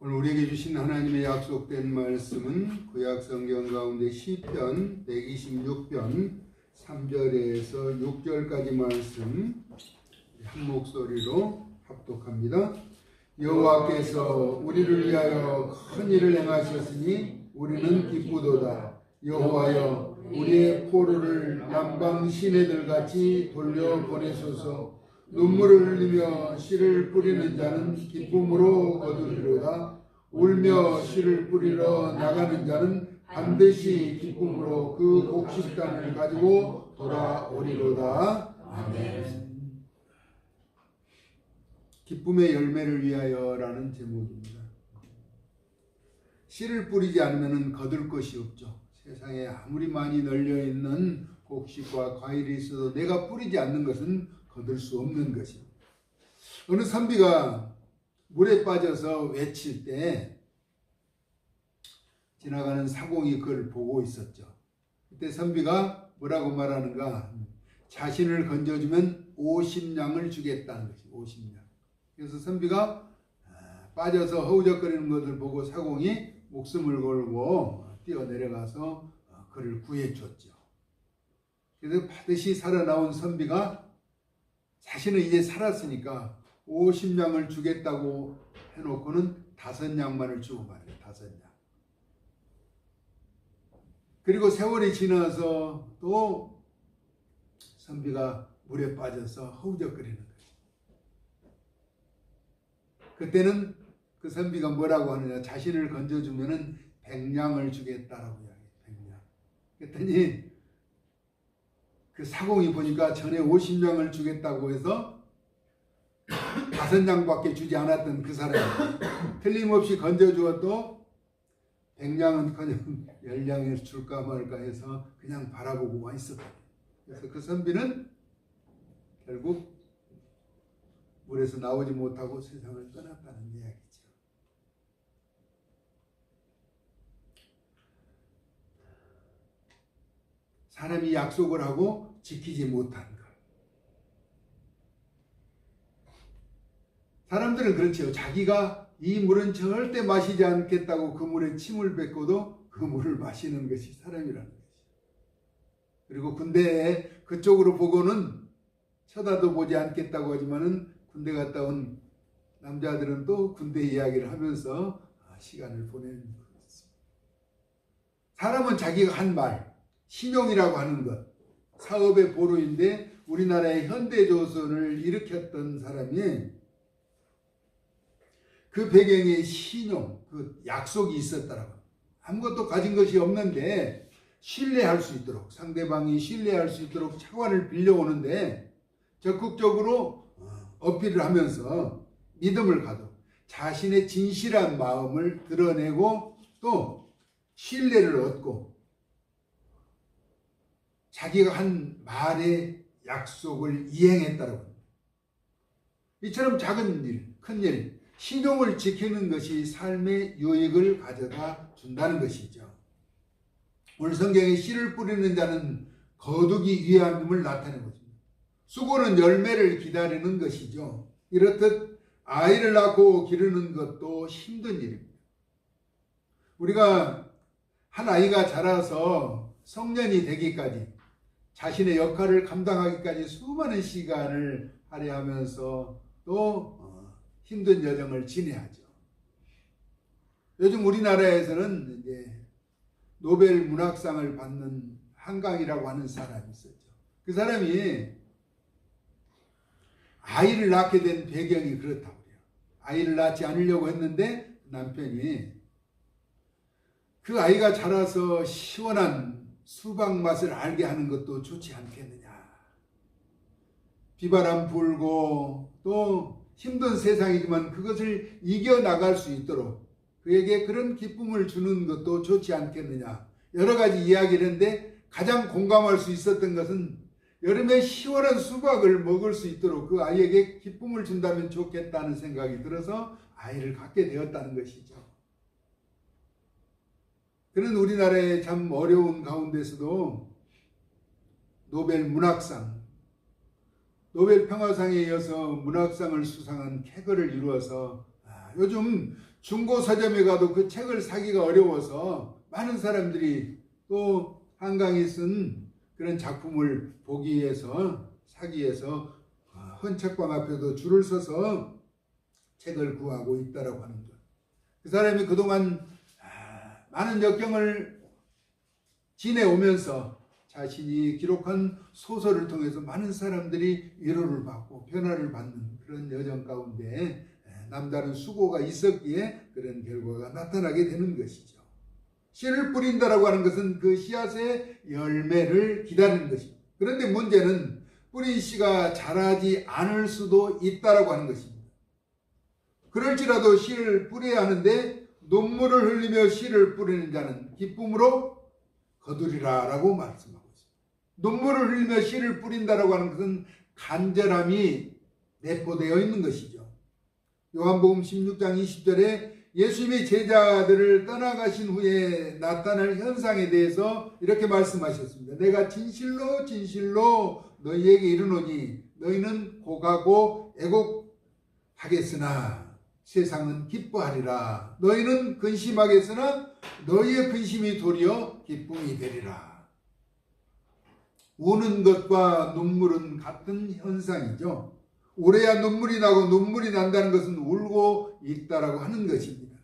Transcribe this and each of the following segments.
오늘 우리에게 주신 하나님의 약속된 말씀은 구약 성경 가운데 시편 126편 3절에서 6절까지 말씀 한 목소리로 합독합니다. 여호와께서 우리를 위하여 큰 일을 행하셨으니 우리는 기쁘도다. 여호와여 우리의 포로를 남방 시내들같이 돌려보내소서. 눈물을 흘리며 씨를 뿌리는 자는 기쁨으로 거두리로다. 울며 씨를 뿌리러 나가는 자는 반드시 기쁨으로 그 곡식단을 가지고 돌아오리로다. 아멘. 기쁨의 열매를 위하여라는 제목입니다. 씨를 뿌리지 않으면 거둘 것이 없죠. 세상에 아무리 많이 널려있는 곡식과 과일이 있어도 내가 뿌리지 않는 것은 거둘 수 없는 것입니다. 어느 선비가 물에 빠져서 외칠 때 지나가는 사공이 그걸 보고 있었죠. 그때 선비가 뭐라고 말하는가? 자신을 건져주면 50냥을 주겠다는 것이 50냥. 그래서 선비가 빠져서 허우적거리는 것을 보고 사공이 목숨을 걸고 뛰어내려가서 그를 구해줬죠. 그래서 반드시 살아나온 선비가 자신은 이제 살았으니까 50냥을 주겠다고 해놓고는 5냥만을 주고 말이에요. 5냥. 그리고 세월이 지나서 또 선비가 물에 빠져서 허우적거리는 거죠. 그때는 그 선비가 뭐라고 하느냐. 자신을 건져주면은 100냥을 주겠다라고 이야기해요. 100냥. 그랬더니 그 사공이 보니까 전에 50냥을 주겠다고 해서 5냥밖에 주지 않았던 그 사람이 틀림없이 건져주어도 100냥은 그냥 10냥을 줄까 말까 해서 그냥 바라보고 와 있었다. 그래서 그 선비는 결국 물에서 나오지 못하고 세상을 떠났다는 이야기죠. 사람이 약속을 하고 지키지 못한 것. 사람들은 그렇죠. 자기가 이 물은 절대 마시지 않겠다고 그 물에 침을 뱉고도 그 물을 마시는 것이 사람이라는 것이죠. 그리고 군대에 그쪽으로 보고는 쳐다도 보지 않겠다고 하지만은 군대 갔다 온 남자들은 또 군대 이야기를 하면서 시간을 보내는 것입니다. 사람은 자기가 한 말, 신용이라고 하는 것, 사업의 보루인데 우리나라의 현대조선을 일으켰던 사람이 그 배경에 신용, 그 약속이 있었더라고요. 아무것도 가진 것이 없는데 신뢰할 수 있도록, 상대방이 신뢰할 수 있도록 차관을 빌려오는데 적극적으로 어필을 하면서 믿음을 가도 자신의 진실한 마음을 드러내고 또 신뢰를 얻고 자기가 한 말의 약속을 이행했다고 합니다. 이처럼 작은 일, 큰 일, 신용을 지키는 것이 삶의 유익을 가져다 준다는 것이죠. 오늘 성경에 씨를 뿌리는 자는 거두기 위함임을 나타내고 있습니다. 수고는 열매를 기다리는 것이죠. 이렇듯 아이를 낳고 기르는 것도 힘든 일입니다. 우리가 한 아이가 자라서 성년이 되기까지 자신의 역할을 감당하기까지 수많은 시간을 할애하면서 또 힘든 여정을 지내야죠. 요즘 우리나라에서는 이제 노벨 문학상을 받는 한강이라고 하는 사람이 있었죠. 그 사람이 아이를 낳게 된 배경이 그렇다고 해요. 아이를 낳지 않으려고 했는데 남편이 그 아이가 자라서 시원한 수박 맛을 알게 하는 것도 좋지 않겠느냐. 비바람 불고 또 힘든 세상이지만 그것을 이겨나갈 수 있도록 그에게 그런 기쁨을 주는 것도 좋지 않겠느냐. 여러 가지 이야기를 했는데 가장 공감할 수 있었던 것은 여름에 시원한 수박을 먹을 수 있도록 그 아이에게 기쁨을 준다면 좋겠다는 생각이 들어서 아이를 갖게 되었다는 것이죠. 그는 우리나라의 참 어려운 가운데서도 노벨 문학상, 노벨 평화상에 이어서 문학상을 수상한 쾌거를 이루어서 요즘 중고 서점에 가도 그 책을 사기가 어려워서 많은 사람들이 또 한강이 쓴 그런 작품을 보기 위해서 사기 위해서 헌책방 앞에도 줄을 서서 책을 구하고 있다라고 하는 것. 그 사람이 그동안 많은 역경을 지내오면서 자신이 기록한 소설을 통해서 많은 사람들이 위로를 받고 변화를 받는 그런 여정 가운데 남다른 수고가 있었기에 그런 결과가 나타나게 되는 것이죠. 씨를 뿌린다라고 하는 것은 그 씨앗의 열매를 기다리는 것입니다. 그런데 문제는 뿌린 씨가 자라지 않을 수도 있다라고 하는 것입니다. 그럴지라도 씨를 뿌려야 하는데 눈물을 흘리며 씨를 뿌리는 자는 기쁨으로 거두리라 라고 말씀하고 있습니다. 눈물을 흘리며 씨를 뿌린다라고 하는 것은 간절함이 내포되어 있는 것이죠. 요한복음 16장 20절에 예수님이 제자들을 떠나가신 후에 나타날 현상에 대해서 이렇게 말씀하셨습니다. 내가 진실로 진실로 너희에게 이르노니 너희는 고가고 애곡하겠으나 세상은 기뻐하리라. 너희는 근심하겠으나 너희의 근심이 도리어 기쁨이 되리라. 우는 것과 눈물은 같은 현상이죠. 울어야 눈물이 나고 눈물이 난다는 것은 울고 있다라고 하는 것입니다.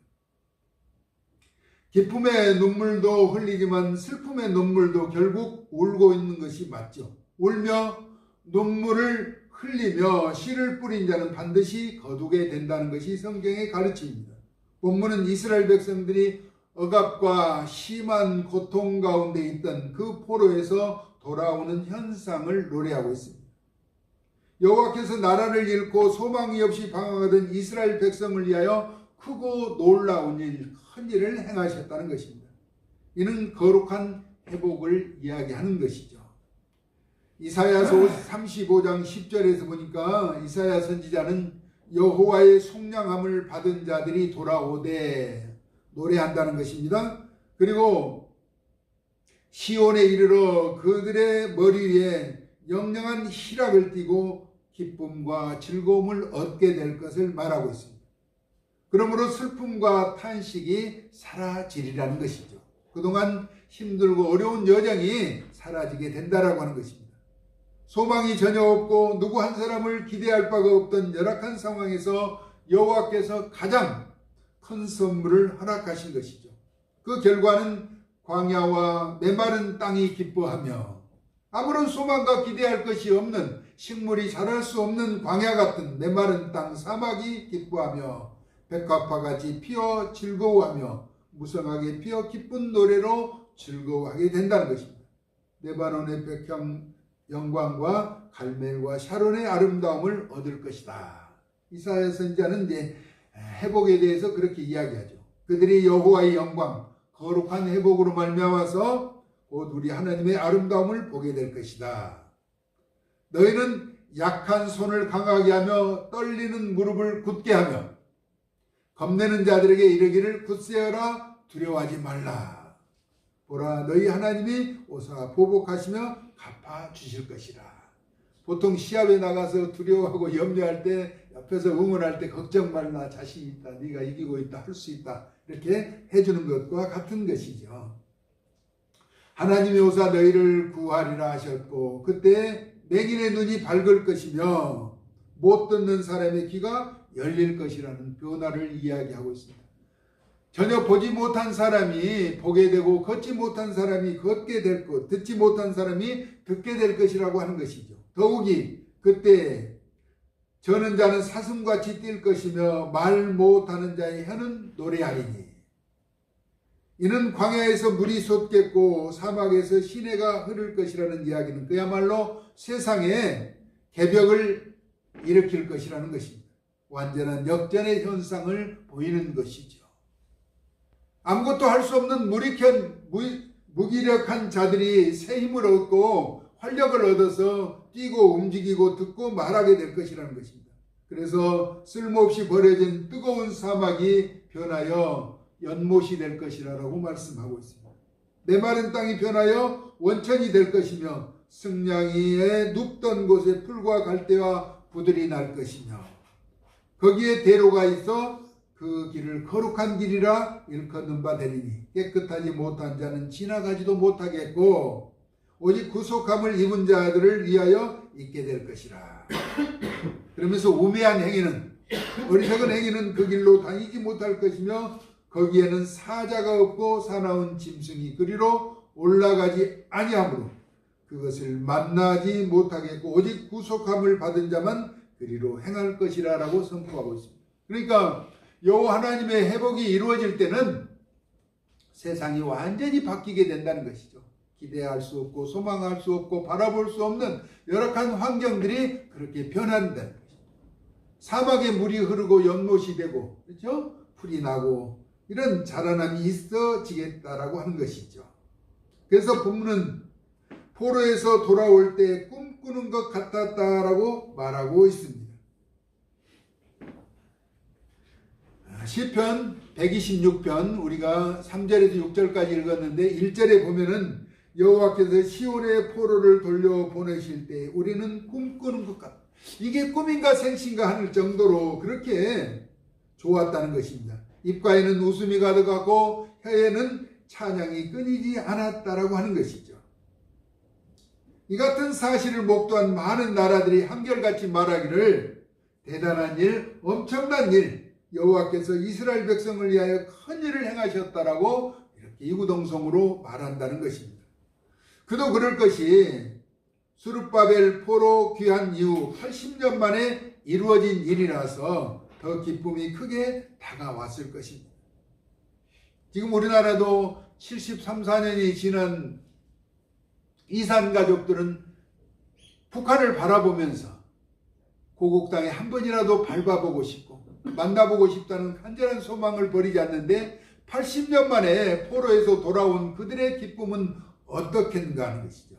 기쁨의 눈물도 흘리지만 슬픔의 눈물도 결국 울고 있는 것이 맞죠. 울며 눈물을 흘리며 씨를 뿌린 자는 반드시 거두게 된다는 것이 성경의 가르침입니다. 본문은 이스라엘 백성들이 억압과 심한 고통 가운데 있던 그 포로에서 돌아오는 현상을 노래하고 있습니다. 여호와께서 나라를 잃고 소망이 없이 방황하던 이스라엘 백성을 위하여 크고 놀라운 일, 큰 일을 행하셨다는 것입니다. 이는 거룩한 회복을 이야기하는 것이죠. 이사야서 35장 10절에서 보니까 이사야 선지자는 여호와의 속량함을 받은 자들이 돌아오되 노래한다는 것입니다. 그리고 시온에 이르러 그들의 머리 위에 영영한 희락을 띠고 기쁨과 즐거움을 얻게 될 것을 말하고 있습니다. 그러므로 슬픔과 탄식이 사라지리라는 것이죠. 그동안 힘들고 어려운 여정이 사라지게 된다라고 하는 것입니다. 소망이 전혀 없고 누구 한 사람을 기대할 바가 없던 열악한 상황에서 여호와께서 가장 큰 선물을 허락하신 것이죠. 그 결과는 광야와 메마른 땅이 기뻐하며 아무런 소망과 기대할 것이 없는 식물이 자랄 수 없는 광야 같은 메마른 땅 사막이 기뻐하며 백합화같이 피어 즐거워하며 무성하게 피어 기쁜 노래로 즐거워하게 된다는 것입니다. 레바논의 백향 영광과 갈멜과 샤론의 아름다움을 얻을 것이다. 이사야 선지자는 이제 회복에 대해서 그렇게 이야기하죠. 그들이 여호와의 영광, 거룩한 회복으로 말미암아서 곧 우리 하나님의 아름다움을 보게 될 것이다. 너희는 약한 손을 강하게 하며 떨리는 무릎을 굳게 하며 겁내는 자들에게 이르기를 굳세어라 두려워하지 말라. 보라 너희 하나님이 오사 보복하시며 갚아주실 것이라. 보통 시합에 나가서 두려워하고 염려할 때 옆에서 응원할 때 걱정 말라 자신 있다 네가 이기고 있다 할 수 있다 이렇게 해주는 것과 같은 것이죠. 하나님이 오사 너희를 구하리라 하셨고 그때 맹인의 눈이 밝을 것이며 못 듣는 사람의 귀가 열릴 것이라는 변화를 이야기하고 있습니다. 전혀 보지 못한 사람이 보게 되고 걷지 못한 사람이 걷게 될 것, 듣지 못한 사람이 듣게 될 것이라고 하는 것이죠. 더욱이 그때 저는 자는 사슴같이 뛸 것이며 말 못하는 자의 혀는 노래하리니 이는 광야에서 물이 솟겠고 사막에서 시내가 흐를 것이라는 이야기는 그야말로 세상에 개벽을 일으킬 것이라는 것입니다. 완전한 역전의 현상을 보이는 것이죠. 아무것도 할 수 없는 무기력한 자들이 새 힘을 얻고 활력을 얻어서 뛰고 움직이고 듣고 말하게 될 것이라는 것입니다. 그래서 쓸모없이 버려진 뜨거운 사막이 변하여 연못이 될 것이라고 말씀하고 있습니다. 메마른 땅이 변하여 원천이 될 것이며 승냥이의 눕던 곳에 풀과 갈대와 부들이 날 것이며 거기에 대로가 있어 그 길을 거룩한 길이라 일컫는 바 되리니 깨끗하지 못한 자는 지나가지도 못하겠고 오직 구속함을 입은 자들을 위하여 있게 될 것이라. 그러면서 우매한 행위는, 어리석은 행위는 그 길로 다니지 못할 것이며 거기에는 사자가 없고 사나운 짐승이 그리로 올라가지 아니하므로 그것을 만나지 못하겠고 오직 구속함을 받은 자만 그리로 행할 것이라 라고 선포하고 있습니다. 그러니까 여호와 하나님의 회복이 이루어질 때는 세상이 완전히 바뀌게 된다는 것이죠. 기대할 수 없고 소망할 수 없고 바라볼 수 없는 열악한 환경들이 그렇게 변한다는 것이죠. 사막에 물이 흐르고 연못이 되고, 그렇죠? 풀이 나고 이런 자라남이 있어지겠다라고 하는 것이죠. 그래서 본문은 포로에서 돌아올 때 꿈꾸는 것 같았다라고 말하고 있습니다. 시편 126편 우리가 3절에서 6절까지 읽었는데 1절에 보면은 여호와께서 시온의 포로를 돌려보내실 때 우리는 꿈꾸는 것 같다. 이게 꿈인가 생신가 하는 정도로 그렇게 좋았다는 것입니다. 입가에는 웃음이 가득하고 혀에는 찬양이 끊이지 않았다라고 하는 것이죠. 이 같은 사실을 목도한 많은 나라들이 한결같이 말하기를 대단한 일, 엄청난 일, 여호와께서 이스라엘 백성을 위하여 큰 일을 행하셨다라고 이렇게 이구동성으로 말한다는 것입니다. 그도 그럴 것이 스룹바벨 포로 귀환 이후 80년 만에 이루어진 일이라서 더 기쁨이 크게 다가왔을 것입니다. 지금 우리나라도 73, 4년이 지난 이산 가족들은 북한을 바라보면서 고국 땅에 한 번이라도 밟아보고 싶고 만나보고 싶다는 간절한 소망을 버리지 않는데 80년 만에 포로에서 돌아온 그들의 기쁨은 어떻겠는가 하는 것이죠.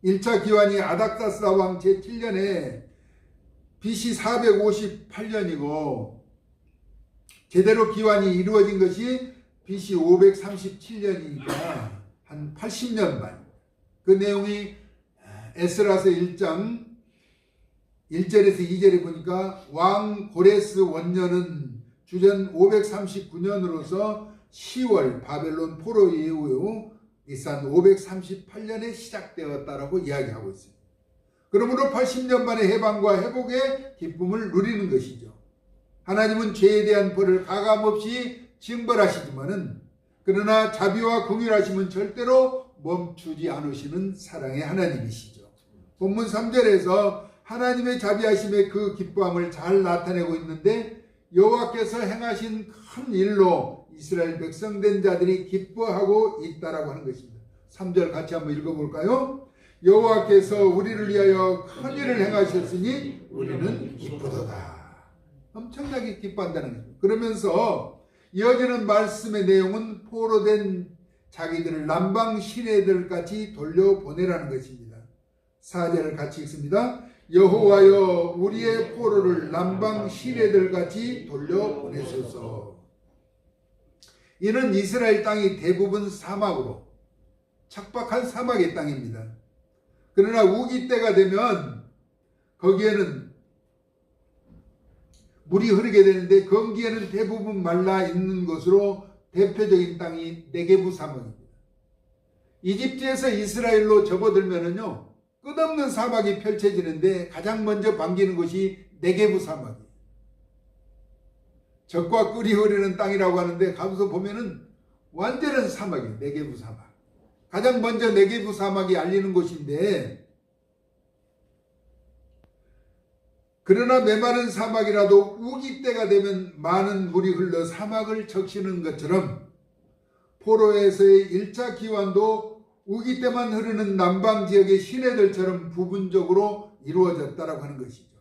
1차 기환이 아닥사스다 왕 제7년에 BC 458년이고 제대로 기환이 이루어진 것이 BC 537년이니까 한 80년 만. 그 내용이 에스라서 1장 1절에서 2절에 보니까 왕 고레스 원년은 주전 539년으로서 10월 바벨론 포로 이후 니산 538년에 시작되었다라고 이야기하고 있습니다. 그러므로 80년 만의 해방과 회복의 기쁨을 누리는 것이죠. 하나님은 죄에 대한 벌을 가감없이 징벌하시지만은 그러나 자비와 긍휼하심은 절대로 멈추지 않으시는 사랑의 하나님이시죠. 본문 3절에서 하나님의 자비하심의 그 기뻐함을 잘 나타내고 있는데 여호와께서 행하신 큰 일로 이스라엘 백성된 자들이 기뻐하고 있다라고 하는 것입니다. 3절 같이 한번 읽어볼까요? 여호와께서 우리를 위하여 큰 일을 행하셨으니 우리는 기쁘도다. 엄청나게 기뻐한다는 것입니다. 그러면서 이어지는 말씀의 내용은 포로된 자기들을 남방 시내들같이 돌려보내라는 것입니다. 4절을 같이 읽습니다. 여호와여 우리의 포로를 남방 시내들같이 돌려보내소서. 이는 이스라엘 땅이 대부분 사막으로 척박한 사막의 땅입니다. 그러나 우기 때가 되면 거기에는 물이 흐르게 되는데 건기에는 대부분 말라 있는 것으로 대표적인 땅이 네게부 사막입니다. 이집트에서 이스라엘로 접어들면은요 끝없는 사막이 펼쳐지는데 가장 먼저 반기는 것이 네게부 사막이에요. 젖과 꿀이 흐르는 땅이라고 하는데 가서 보면은 완전한 사막이에요. 네게부 사막. 가장 먼저 네게부 사막이 알리는 곳인데 그러나 메마른 사막이라도 우기 때가 되면 많은 물이 흘러 사막을 적시는 것처럼 포로에서의 1차 기환도 우기 때만 흐르는 남방 지역의 시내들처럼 부분적으로 이루어졌다라고 하는 것이죠.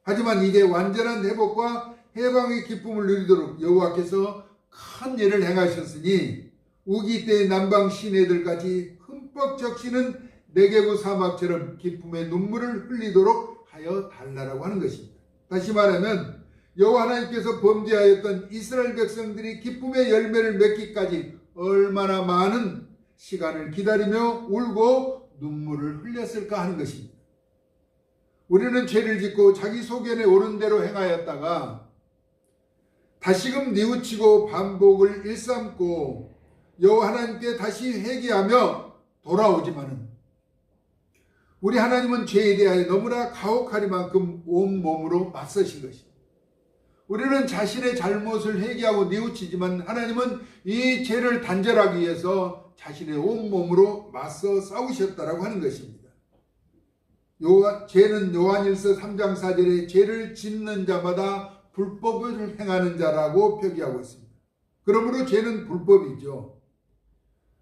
하지만 이제 완전한 회복과 해방의 기쁨을 누리도록 여호와께서 큰 일을 행하셨으니 우기 때의 남방 시내들까지 흠뻑 적시는 네게부 사막처럼 기쁨의 눈물을 흘리도록 하여 달라라고 하는 것입니다. 다시 말하면 여호와 하나님께서 범죄하였던 이스라엘 백성들이 기쁨의 열매를 맺기까지 얼마나 많은 시간을 기다리며 울고 눈물을 흘렸을까 하는 것입니다. 우리는 죄를 짓고 자기 소견에 오른 대로 행하였다가 다시금 뉘우치고 반복을 일삼고 여호와 하나님께 다시 회개하며 돌아오지만은 우리 하나님은 죄에 대하여 너무나 가혹하리만큼 온몸으로 맞서신 것입니다. 우리는 자신의 잘못을 회개하고 뉘우치지만 하나님은 이 죄를 단절하기 위해서 자신의 온몸으로 맞서 싸우셨다라고 하는 것입니다. 죄는 요한일서 3장 4절에 죄를 짓는 자마다 불법을 행하는 자라고 표기하고 있습니다. 그러므로 죄는 불법이죠.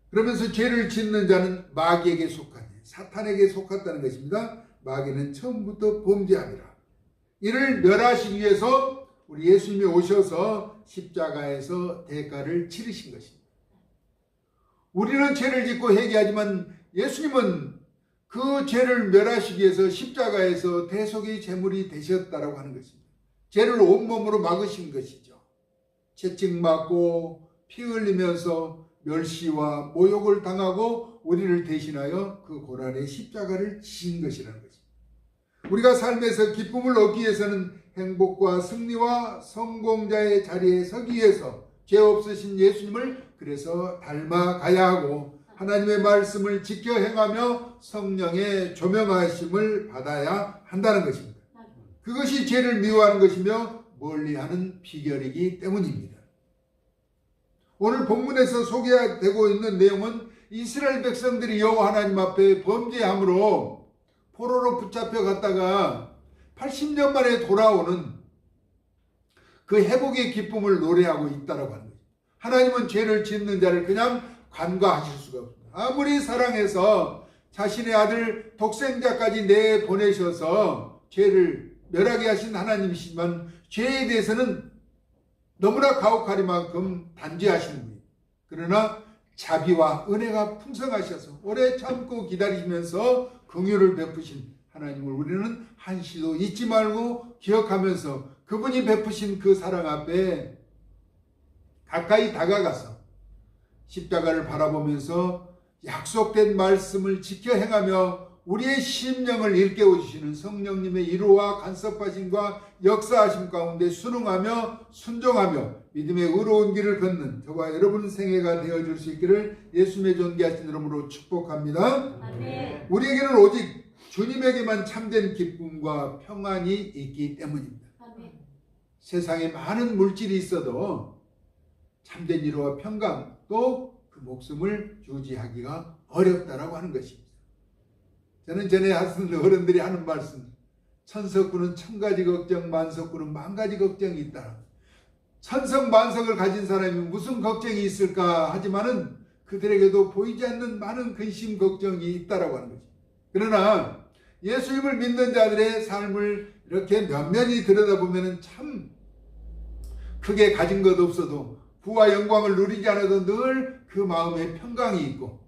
그러면서 죄를 짓는 자는 마귀에게 속하니 사탄에게 속았다는 것입니다. 마귀는 처음부터 범죄함이라. 이를 멸하시기 위해서 우리 예수님이 오셔서 십자가에서 대가를 치르신 것입니다. 우리는 죄를 짓고 회개하지만 예수님은 그 죄를 멸하시기 위해서 십자가에서 대속의 제물이 되셨다라고 하는 것입니다. 죄를 온몸으로 막으신 것이죠. 채찍 맞고 피 흘리면서 멸시와 모욕을 당하고 우리를 대신하여 그 고난의 십자가를 지신 것이라는 것입니다. 우리가 삶에서 기쁨을 얻기 위해서는 행복과 승리와 성공자의 자리에 서기 위해서 죄 없으신 예수님을 그래서 닮아가야 하고 하나님의 말씀을 지켜 행하며 성령의 조명하심을 받아야 한다는 것입니다. 그것이 죄를 미워하는 것이며 멀리하는 비결이기 때문입니다. 오늘 본문에서 소개되고 있는 내용은 이스라엘 백성들이 여호와 하나님 앞에 범죄함으로 포로로 붙잡혀 갔다가 80년 만에 돌아오는 그 회복의 기쁨을 노래하고 있다라고 하는 거죠. 하나님은 죄를 짓는 자를 그냥 간과하실 수가 없습니다. 아무리 사랑해서 자신의 아들 독생자까지 내보내셔서 죄를 멸하게 하신 하나님이시지만 죄에 대해서는 너무나 가혹하리만큼 단죄하시는 분이에요. 그러나 자비와 은혜가 풍성하셔서 오래 참고 기다리시면서 긍휼을 베푸신 하나님을 우리는 한시도 잊지 말고 기억하면서 그분이 베푸신 그 사랑 앞에 가까이 다가가서 십자가를 바라보면서 약속된 말씀을 지켜 행하며 우리의 심령을 일깨워 주시는 성령님의 위로와 간섭하심과 역사하심 가운데 순응하며 순종하며 믿음의 의로운 길을 걷는 저와 여러분 생애가 되어줄 수 있기를 예수님의 존귀하신 이름으로 축복합니다. 아멘. 우리에게는 오직 주님에게만 참된 기쁨과 평안이 있기 때문입니다. 아멘. 세상에 많은 물질이 있어도 참된 위로와 평강 또 그 목숨을 유지하기가 어렵다라고 하는 것입니다. 저는 전에 하신 어른들이 하는 말씀, 천석구는 천가지 걱정, 만석구는 만가지 걱정이 있다. 천석 만석을 가진 사람이 무슨 걱정이 있을까 하지만은 그들에게도 보이지 않는 많은 근심 걱정이 있다라고 하는 거죠. 그러나 예수님을 믿는 자들의 삶을 이렇게 면면히 들여다보면 참 크게 가진 것 없어도 부와 영광을 누리지 않아도 늘 그 마음에 평강이 있고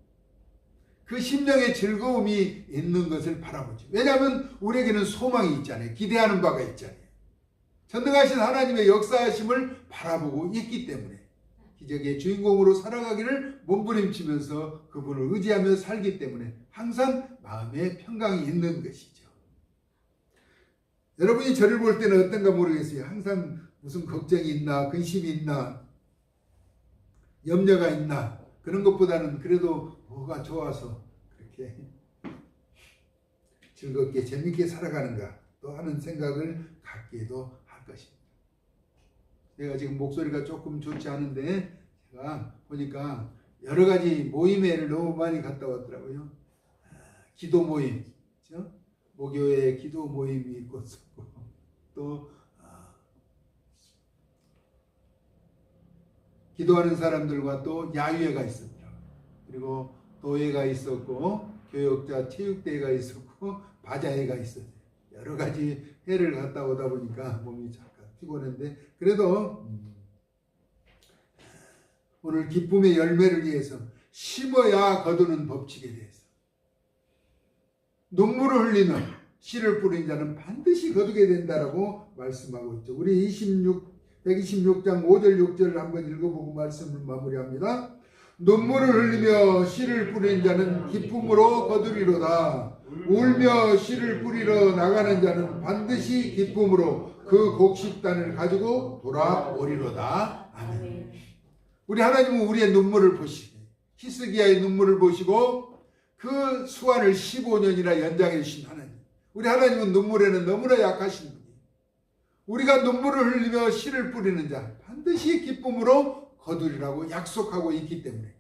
그 심령의 즐거움이 있는 것을 바라보죠. 왜냐하면 우리에게는 소망이 있잖아요. 기대하는 바가 있잖아요. 전능하신 하나님의 역사하심을 바라보고 있기 때문에 기적의 주인공으로 살아가기를 몸부림치면서 그분을 의지하며 살기 때문에 항상 마음에 평강이 있는 것이죠. 여러분이 저를 볼 때는 어떤가 모르겠어요. 항상 무슨 걱정이 있나, 근심이 있나, 염려가 있나, 그런 것보다는 그래도 뭐가 좋아서 그렇게 즐겁게 재밌게 살아가는가 또 하는 생각을 갖기도 할 것입니다. 제가 지금 목소리가 조금 좋지 않은데 제가 보니까 여러 가지 모임회를 너무 많이 갔다 왔더라고요. 기도 모임, 그렇죠? 목요일에 기도 모임이 있고 또 기도하는 사람들과 또 야유회가 있었더라고요. 그리고 도회가 있었고 교역자 체육대회가 있었고 바자회가 있었어요. 여러 가지 회를 갔다 오다 보니까 몸이 잠깐 피곤한데 그래도 오늘 기쁨의 열매를 위해서 심어야 거두는 법칙에 대해서 눈물을 흘리는 씨를 뿌린 자는 반드시 거두게 된다라고 말씀하고 있죠. 우리 126장 5절 6절을 한번 읽어보고 말씀을 마무리합니다. 눈물을 흘리며 씨를 뿌린 자는 기쁨으로 거두리로다. 울며 씨를 뿌리러 나가는 자는 반드시 기쁨으로 그 곡식단을 가지고 돌아오리로다. 아멘. 우리 하나님은 우리의 눈물을 보시고 히스기야의 눈물을 보시고 그 수완을 15년이나 연장해 주신 하나님. 우리 하나님은 눈물에는 너무나 약하신 분이에요. 우리가 눈물을 흘리며 씨를 뿌리는 자 반드시 기쁨으로 거두리라고 약속하고 있기 때문에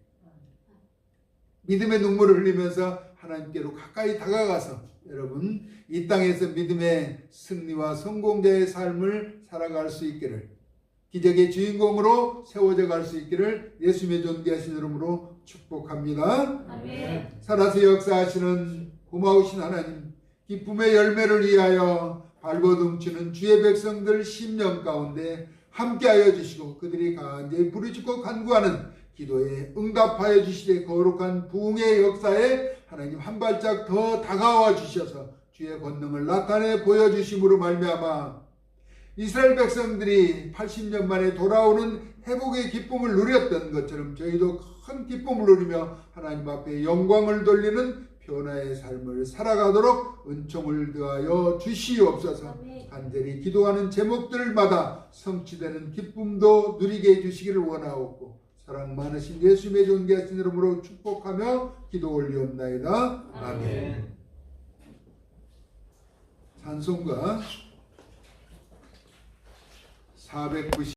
믿음의 눈물을 흘리면서 하나님께로 가까이 다가가서 여러분 이 땅에서 믿음의 승리와 성공자의 삶을 살아갈 수 있기를, 기적의 주인공으로 세워져 갈 수 있기를 예수님의 존귀하신 이름으로 축복합니다. 아멘. 살아서 역사하시는 고마우신 하나님, 기쁨의 열매를 위하여 발버둥치는 주의 백성들 심령 가운데 함께하여 주시고 그들이 간절히 부르짖고 간구하는 기도에 응답하여 주시되 거룩한 부흥의 역사에 하나님 한 발짝 더 다가와 주셔서 주의 권능을 나타내 보여주심으로 말미암아 이스라엘 백성들이 80년 만에 돌아오는 회복의 기쁨을 누렸던 것처럼 저희도 큰 기쁨을 누리며 하나님 앞에 영광을 돌리는 변화의 삶을 살아가도록 은총을 더하여 주시옵소서. 간절히 기도하는 제목들마다 성취되는 기쁨도 누리게 해주시기를 원하옵고 사랑 많으신 예수님의 존귀하신 이름으로 축복하며 기도 올리옵나이다. 아멘. 찬송가 490